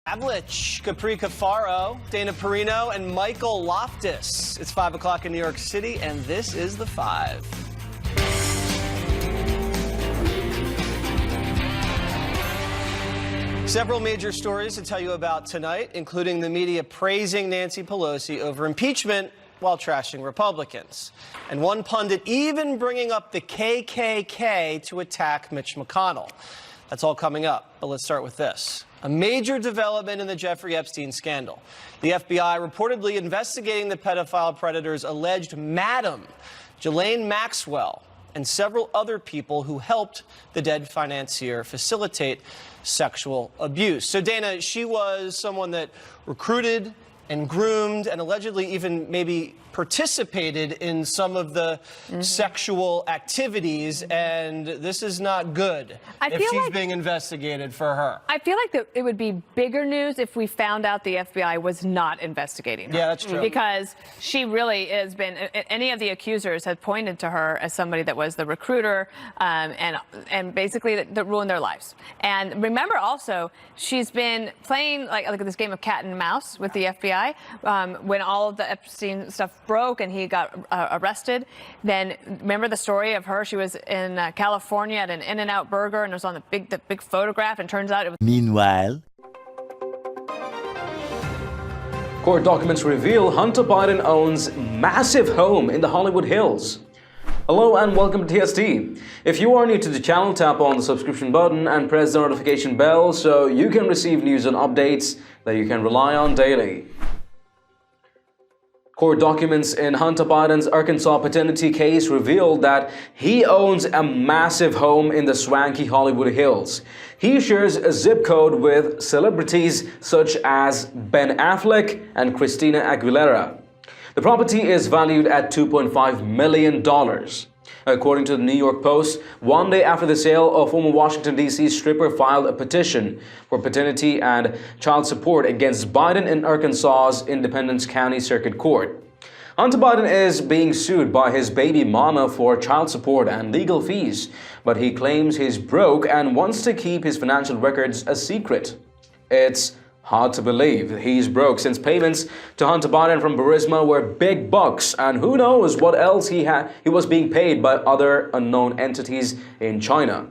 Avlich, Capri Cafaro, Dana Perino, and Michael Loftus. It's 5 o'clock in New York City, and this is The Five. Several major stories to tell you about tonight, including the media praising Nancy Pelosi over impeachment while trashing Republicans. And one pundit even bringing up the KKK to attack Mitch McConnell. That's all coming up, but let's start with this. A major development in the Jeffrey Epstein scandal. The FBI reportedly investigating the pedophile predator's alleged madam, Ghislaine Maxwell, and several other people who helped the dead financier facilitate sexual abuse. So, Dana, she was someone that recruited and groomed and allegedly even maybe participated in some of the sexual activities, and this is not good if she's being investigated for her. I feel like it would be bigger news if we found out the FBI was not investigating her. Yeah, that's true. Because she really has been, any of the accusers have pointed to her as somebody that was the recruiter and basically that ruined their lives. And remember also, she's been playing like this game of cat and mouse with the FBI when all of the Epstein stuff broke and he got arrested. Then remember the story of her? She was in California at an In-N-Out Burger and it was on the big photograph, and turns out it was. Meanwhile, court documents reveal Hunter Biden owns massive home in the Hollywood Hills. Hello and welcome to TST. If you are new to the channel, tap on the subscription button and press the notification bell so you can receive news and updates that you can rely on daily. Court documents in Hunter Biden's Arkansas paternity case revealed that he owns a massive home in the swanky Hollywood Hills. He shares a zip code with celebrities such as Ben Affleck and Christina Aguilera. The property is valued at $2.5 million. According to the New York Post, one day after the sale, a former Washington, D.C. stripper filed a petition for paternity and child support against Biden in Arkansas's Independence County Circuit Court. Hunter Biden is being sued by his baby mama for child support and legal fees, but he claims he's broke and wants to keep his financial records a secret. It's hard to believe he's broke, since payments to Hunter Biden from Burisma were big bucks, and who knows what else he was being paid by other unknown entities in China.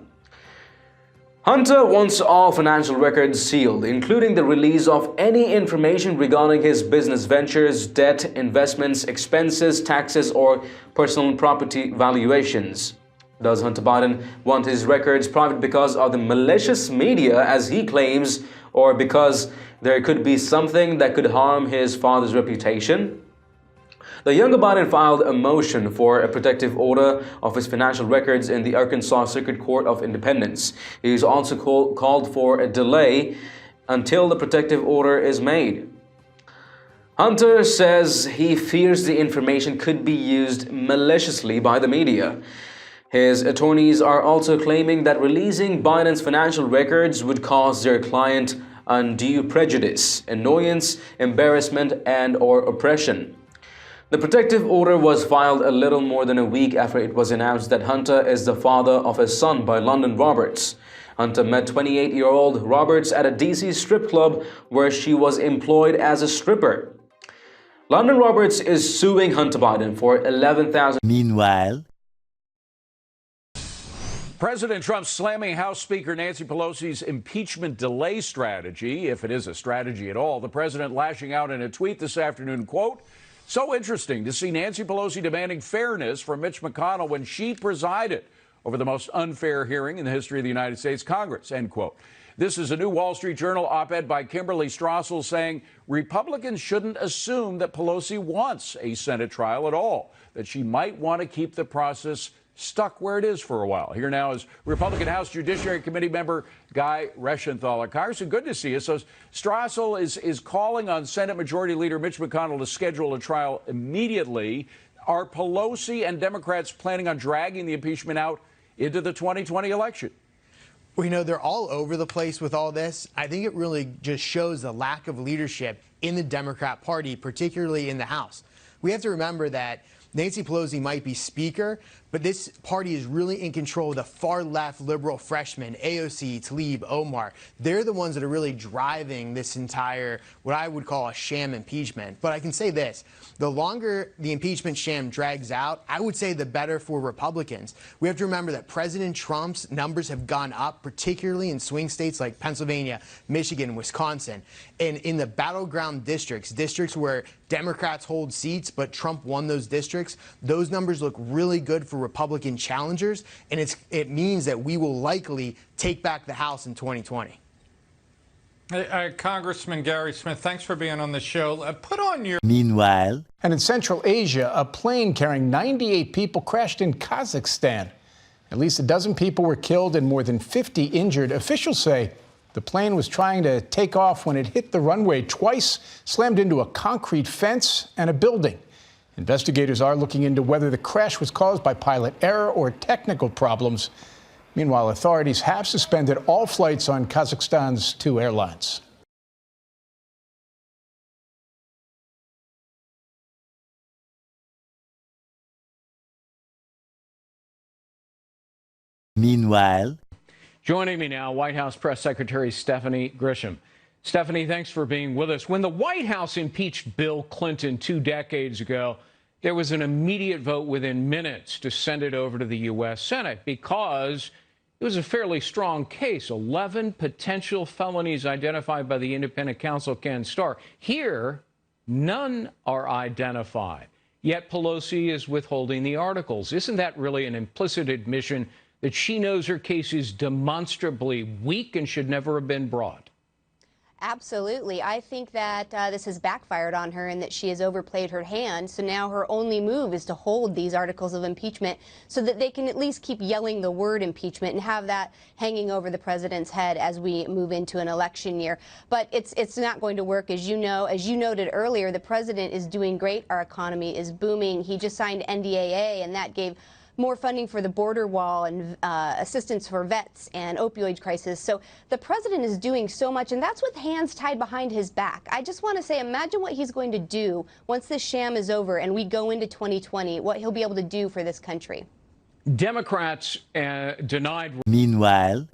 Hunter wants all financial records sealed, including the release of any information regarding his business ventures, debt, investments, expenses, taxes, or personal property valuations. Does Hunter Biden want his records private because of the malicious media, as he claims, or because there could be something that could harm his father's reputation? The younger Biden filed a motion for a protective order of his financial records in the Arkansas Circuit Court of Independence. He's also called for a delay until the protective order is made. Hunter says he fears the information could be used maliciously by the media. His attorneys are also claiming that releasing Biden's financial records would cause their client undue prejudice, annoyance, embarrassment, and/or oppression. The protective order was filed a little more than a week after it was announced that Hunter is the father of a son by London Roberts. Hunter met 28-year-old Roberts at a D.C. strip club where she was employed as a stripper. London Roberts is suing Hunter Biden for $11,000. meanwhile, President Trump slamming House Speaker Nancy Pelosi's impeachment delay strategy, if it is a strategy at all. The president lashing out in a tweet this afternoon, quote, "So interesting to see Nancy Pelosi demanding fairness from Mitch McConnell when she presided over the most unfair hearing in the history of the United States Congress," end quote. This is a new Wall Street Journal op-ed by Kimberly Strassel saying Republicans shouldn't assume that Pelosi wants a Senate trial at all, that she might want to keep the process stuck where it is for a while. Here now is Republican House Judiciary Committee member Guy Reschenthal. Congressman, good to see you. So Strassel is calling on Senate Majority Leader Mitch McConnell to schedule a trial immediately. Are Pelosi and Democrats planning on dragging the impeachment out into the 2020 election? Well, you know, they're all over the place with all this. I think it really just shows the lack of leadership in the Democrat Party, particularly in the House. We have to remember that Nancy Pelosi might be Speaker, but this party is really in control of the far-left liberal freshmen, AOC, Tlaib, Omar. They're the ones that are really driving this entire, what I would call a sham impeachment. But I can say this, the longer the impeachment sham drags out, I would say the better for Republicans. We have to remember that President Trump's numbers have gone up, particularly in swing states like Pennsylvania, Michigan, Wisconsin. And in the battleground districts where Democrats hold seats, but Trump won those districts, those numbers look really good for Republican challengers, and it means that we will likely take back the House in 2020. Congressman Gary Smith, thanks for being on the show. Put on your... Meanwhile, and in Central Asia, a plane carrying 98 people crashed in Kazakhstan. At least a dozen people were killed and more than 50 injured. Officials say the plane was trying to take off when it hit the runway twice, slammed into a concrete fence and a building. Investigators are looking into whether the crash was caused by pilot error or technical problems. Meanwhile, authorities have suspended all flights on Kazakhstan's 2 airlines. meanwhile, Joining me now, White House Press Secretary Stephanie Grisham. Stephanie, thanks for being with us. When the White House impeached Bill Clinton 2 decades ago, there was an immediate vote within minutes to send it over to the U.S. Senate because it was a fairly strong case. 11 potential felonies identified by the independent counsel Ken Starr. Here, none are identified. Yet Pelosi is withholding the articles. Isn't that really an implicit admission that she knows her case is demonstrably weak and should never have been brought? Absolutely. I think that this has backfired on her and that she has overplayed her hand. So now her only move is to hold these articles of impeachment so that they can at least keep yelling the word impeachment and have that hanging over the president's head as we move into an election year. But it's not going to work. As you know, as you noted earlier, the president is doing great. Our economy is booming. He just signed NDAA, and that gave more funding for the border wall and assistance for vets and opioid crisis. So the president is doing so much, and that's with hands tied behind his back. I just want to say, imagine what he's going to do once this sham is over and we go into 2020, what he'll be able to do for this country. Democrats denied. meanwhile,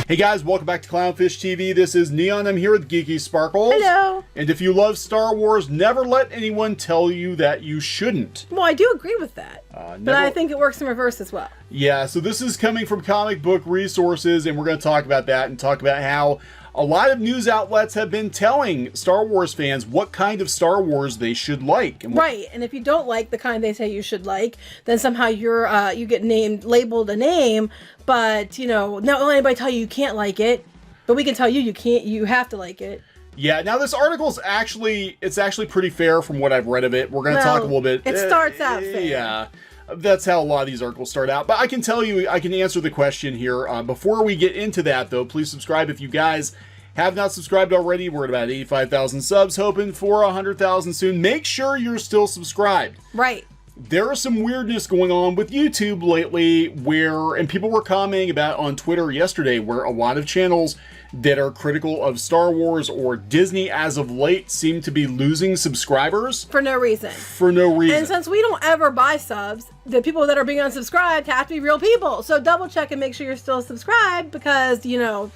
Hey guys, welcome back to Clownfish TV. This is Neon. I'm here with Geeky Sparkles. Hello. And if you love Star Wars, never let anyone tell you that you shouldn't. Well, I do agree with that. But I think it works in reverse as well. Yeah, so this is coming from Comic Book Resources, and we're going to talk about that and talk about how a lot of news outlets have been telling Star Wars fans what kind of Star Wars they should like. And right, and if you don't like the kind they say you should like, then somehow you get labeled a name, but not will anybody tell you can't like it, but we can tell you you have to like it. Yeah, now this article is actually pretty fair from what I've read of it. We're going to talk a little bit. It starts out fair. Yeah. That's how a lot of these articles start out. But I can tell you, I can answer the question here. Before we get into that, though, please subscribe if you guys have not subscribed already. We're at about 85,000 subs, hoping for 100,000 soon. Make sure you're still subscribed. Right. There is some weirdness going on with YouTube lately and people were commenting about on Twitter yesterday, where a lot of channels that are critical of Star Wars or Disney as of late seem to be losing subscribers. For no reason. For no reason. And since we don't ever buy subs, the people that are being unsubscribed have to be real people. So double check and make sure you're still subscribed because,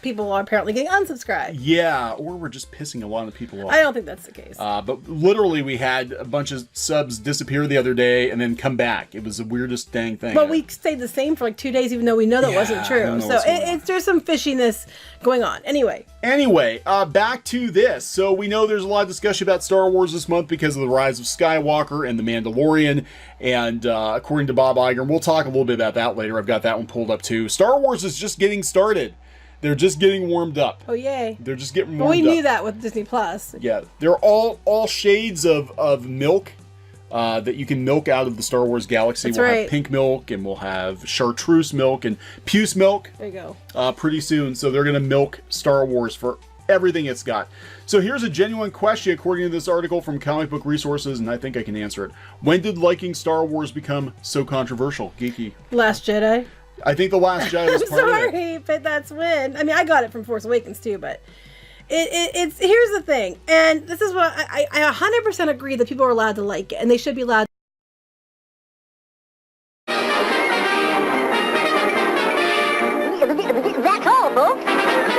people are apparently getting unsubscribed. Yeah, or we're just pissing a lot of people off. I don't think that's the case. But literally we had a bunch of subs disappear the other day and then come back. It was the weirdest dang thing. But we stayed the same for like 2 days even though we know that wasn't true. So there's some fishiness going on. Anyway, back to this. So we know there's a lot of discussion about Star Wars this month because of the rise of Skywalker and The Mandalorian. And according to Bob Iger, we'll talk a little bit about that later. I've got that one pulled up too. Star Wars is just getting started. They're just getting warmed up. Oh, yay. They're just getting warmed up. But we knew that with Disney Plus. Yeah, they're all shades of milk that you can milk out of the Star Wars galaxy. That's we'll right. have pink milk, and we'll have chartreuse milk and puce milk. There you go. Pretty soon. So they're going to milk Star Wars for everything it's got. So here's a genuine question according to this article from Comic Book Resources, and I think I can answer it. When did liking Star Wars become so controversial? Geeky. Last Jedi. I think The Last Jedi was I'm part of it. sorry, but that's when. I mean, I got it from Force Awakens too, but it's here's the thing, and this is what I 100% agree that people are allowed to like it, and they should be allowed available.